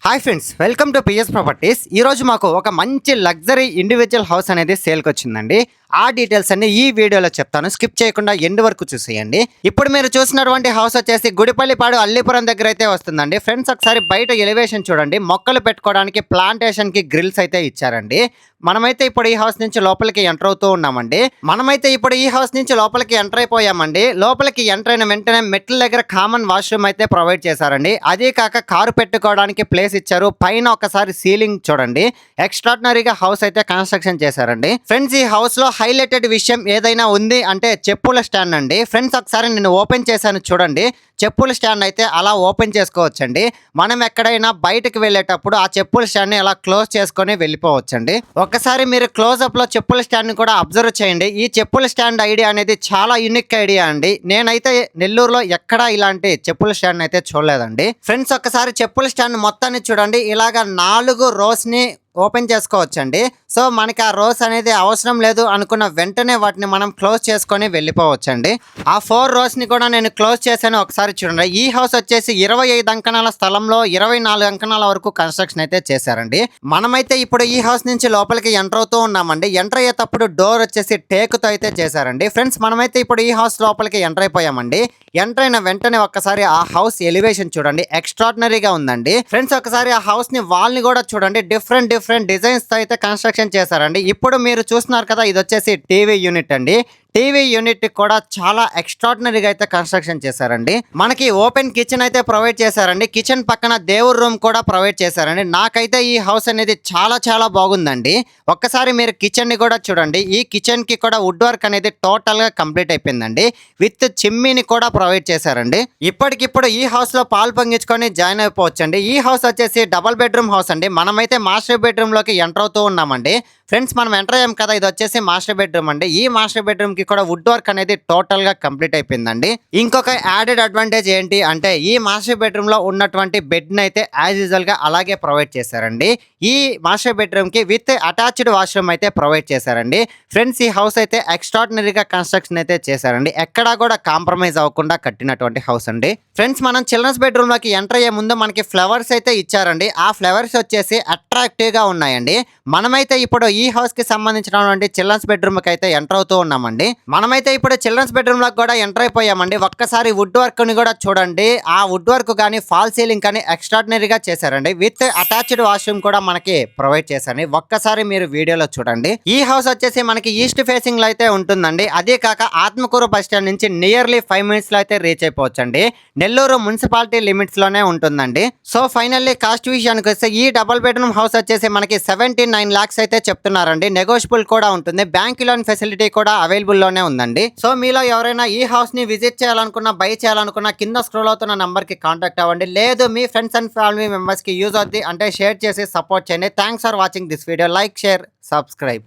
Hi friends, welcome to PS properties. ఈరోజు మాకు ఒక మంచి లగ్జరీ ఇండివిజువల్ హౌస్ అనేది సేల్కి వచ్చిందండి. ఆ డీటెయిల్స్ అన్ని ఈ వీడియోలో చెప్తాను, స్కిప్ చేయకుండా ఎండ్ వరకు చూసేయండి. ఇప్పుడు మీరు చూసినటువంటి హౌస్ వచ్చేసి గుడిపల్లిపాడు అల్లీపురం దగ్గర అయితే వస్తుందండి. ఫ్రెండ్స్, ఒకసారి బయట ఎలివేషన్ చూడండి. మొక్కలు పెట్టుకోవడానికి ప్లాంటేషన్ కి గ్రిల్స్ అయితే ఇచ్చారండి. మనమైతే ఇప్పుడు ఈ హౌస్ నుంచి లోపలికి ఎంటర్ అవుతూ ఉన్నామండి. ఎంటర్ అయిపోయామండి. లోపలికి ఎంటర్ అయిన వెంటనే మెట్ల దగ్గర కామన్ వాష్రూమ్ అయితే ప్రొవైడ్ చేశారండి. అదే కాక కారు పెట్టుకోవడానికి ప్లేస్ ఇచ్చారు. పైన ఒకసారి సీలింగ్ చూడండి, ఎక్స్ట్రాడినరీగా హౌస్ అయితే కన్స్ట్రక్షన్ చేశారండి. ఫ్రెండ్స్, ఈ హౌస్ లో హైలైటెడ్ విషయం ఏదైనా ఉంది అంటే చెప్పుల స్టాండ్ అండి. ఫ్రెండ్స్, ఒకసారి నేను ఓపెన్ చేశాను చూడండి. చెప్పుల స్టాండ్ అయితే అలా ఓపెన్ చేసుకోవచ్చండి. మనం ఎక్కడైనా బయటకు వెళ్ళేటప్పుడు ఆ చెప్పుల స్టాండ్ ని అలా క్లోజ్ చేసుకొని వెళ్ళిపోవచ్చండి. ఒక్కసారి మీరు క్లోజ్అప్ లో చెప్పుల స్టాండ్ ని కూడా అబ్జర్వ్ చేయండి. ఈ చెప్పుల స్టాండ్ ఐడియా అనేది చాలా యూనిక్ ఐడియా అండి. నేనైతే నెల్లూరులో ఎక్కడా ఇలాంటి చెప్పుల స్టాండ్ అయితే చూడలేదండి. ఫ్రెండ్స్, ఒక్కసారి చెప్పుల స్టాండ్ మొత్తాన్ని చూడండి. ఇలాగ 4 రోస్ ని ఓపెన్ చేసుకోవచ్చండి. సో మనకి ఆ రోస్ అనేది అవసరం లేదు అనుకున్న వెంటనే వాటిని మనం క్లోజ్ చేసుకొని వెళ్ళిపోవచ్చండి. ఆ 4 రోస్ ని కూడా నేను క్లోజ్ చేశాను. ఒకసారి చూడండి. ఈ హౌస్ వచ్చేసి 25 అంకణాల స్థలంలో 24 అంకణాల వరకు కన్స్ట్రక్షన్ అయితే చేశారండి. మనమైతే ఇప్పుడు ఈ హౌస్ నుంచి లోపలికి ఎంటర్ అవుతూ ఉన్నామండి. ఎంటర్ అయ్యేటప్పుడు డోర్ వచ్చేసి టేకుతో అయితే చేశారండి. ఫ్రెండ్స్, మనమైతే ఇప్పుడు ఈ హౌస్ లోపలికి ఎంటర్ అయిపోయామండి. ఎంటర్ అయిన వెంటనే ఒక్కసారి ఆ హౌస్ ఎలివేషన్ చూడండి, ఎక్స్ట్రాడినరీగా ఉందండి. ఫ్రెండ్స్, ఒకసారి ఆ హౌస్ ని వాల్ ని కూడా చూడండి. డిఫరెంట్ డిజైన్స్ తో అయితే కన్స్ట్రక్షన్ చేశారండి. ఇప్పుడు మీరు చూస్తున్నారు కదా, ఇది వచ్చేసి టీవీ యూనిట్ అండి. టీవీ యూనిట్ కూడా చాలా ఎక్స్ట్రాడినరీగా అయితే కన్స్ట్రక్షన్ చేశారండి. మనకి ఓపెన్ కిచెన్ అయితే ప్రొవైడ్ చేశారండి. కిచెన్ పక్కన దేవుడి రూమ్ కూడా ప్రొవైడ్ చేశారండి. నాకైతే ఈ హౌస్ అనేది చాలా బాగుందండి. ఒక్కసారి మీరు కిచెన్ ని కూడా చూడండి. ఈ కిచెన్ కి కూడా వుడ్ వర్క్ అనేది టోటల్ గా కంప్లీట్ అయిపోయిందండి. విత్ చిమ్మిని కూడా ప్రొవైడ్ చేశారండి. ఇప్పటికిప్పుడు ఈ హౌస్ లో పాలు పొంగించుకొని జాయిన్ అయిపోవచ్చండి. ఈ హౌస్ వచ్చేసి డబుల్ బెడ్రూమ్ హౌస్ అండి. మనమైతే మాస్టర్ బెడ్రూమ్ లోకి ఎంటర్ అవుతూ ఉన్నామండి. ఫ్రెండ్స్, మనం ఎంటర్ అయ్యాం కదా, ఇది వచ్చేసి మాస్టర్ బెడ్రూమ్ అండి. ఈ మాస్టర్ బెడ్రూమ్ కి కూడా వుడ్ వర్క్ అనేది టోటల్ గా కంప్లీట్ అయిపోయిందండి. ఇంకొక యాడెడ్ అడ్వాంటేజ్ ఏంటి అంటే, ఈ మాస్టర్ బెడ్రూమ్ లో ఉన్నటువంటి బెడ్ ని అయితే యాజ్ యూజువల్ గా అలాగే ప్రొవైడ్ చేశారండి. ఈ మాస్టర్ బెడ్రూమ్ కి విత్ అటాచ్డ్ వాష్రూమ్ అయితే ప్రొవైడ్ చేశారండి. ఫ్రెండ్స్, ఈ హౌస్ అయితే ఎక్స్ట్రాడినరీగా కన్స్ట్రక్షన్ అయితే చేశారండి. ఎక్కడా కూడా కాంప్రమైజ్ అవ్వకుండా కట్టినటువంటి హౌస్ అండి. ఫ్రెండ్స్, మనం చిల్డ్రన్స్ బెడ్రూమ్ లోకి ఎంటర్ అయ్యే ముందు మనకి ఫ్లవర్స్ అయితే ఇచ్చారండి. ఆ ఫ్లవర్స్ వచ్చేసి అట్రాక్టివ్ గా ఉన్నాయండి. మనమైతే ఇప్పుడు ఈ హౌస్ కి సంబంధించినటువంటి చిల్డ్రన్స్ బెడ్రూమ్ కి అయితే ఎంటర్ అవుతూ ఉన్నామండి. మనమైతే ఇప్పుడు చిల్డ్రన్స్ బెడ్రూమ్ లోకి కూడా ఎంటర్ అయిపోయామండి. ఒక్కసారి వుడ్ వర్క్ ని కూడా చూడండి. ఆ వుడ్ వర్క్ కానీ ఫాల్ సీలింగ్ కానీ ఎక్స్ట్రాడినరీగా చేశారండి. విత్ అటాచ్డ్ వాష్రూమ్ కూడా మనకి ప్రొవైడ్ చేశారండి. ఒక్కసారి మీరు వీడియోలో చూడండి. ఈ హౌస్ వచ్చేసి మనకి ఈస్ట్ ఫేసింగ్ లో అయితే ఉంటుందండి. అదే కాక ఆత్మకూరు బస్ స్టాండ్ నుంచి నియర్లీ 5 minutes లో అయితే రీచ్ అయిపోవచ్చండి. నెల్లూరు మున్సిపాలిటీ లిమిట్స్ లోనే ఉంటుందండి. సో ఫైనల్లీ కాస్ట్ విషయానికి వస్తే ఈ డబుల్ బెడ్రూమ్ హౌస్ వచ్చేసి మనకి 79 lakhs అయితే చెప్తున్నారండి. నెగోషియబుల్ కూడా ఉంటుంది. బ్యాంక్ లోన్ ఫెసిలిటీ కూడా అవైలబుల్ లోనే ఉందండి. సో మీలో ఎవరైనా ఈ హౌస్ ని విజిట్ చేయాలనుకున్నా, బై చేయాలనుకున్నా కింద స్క్రోల్ అవుతున్న నంబర్ కి కాంటాక్ట్ అవ్వండి. లేదు మీ ఫ్రెండ్స్ అండ్ ఫ్యామిలీ మెంబర్స్ కి యూజ్ అవుద్ది అంటే షేర్ చేసి సపోర్ట్ చేయండి. Thanks for watching this video. Like, share, subscribe.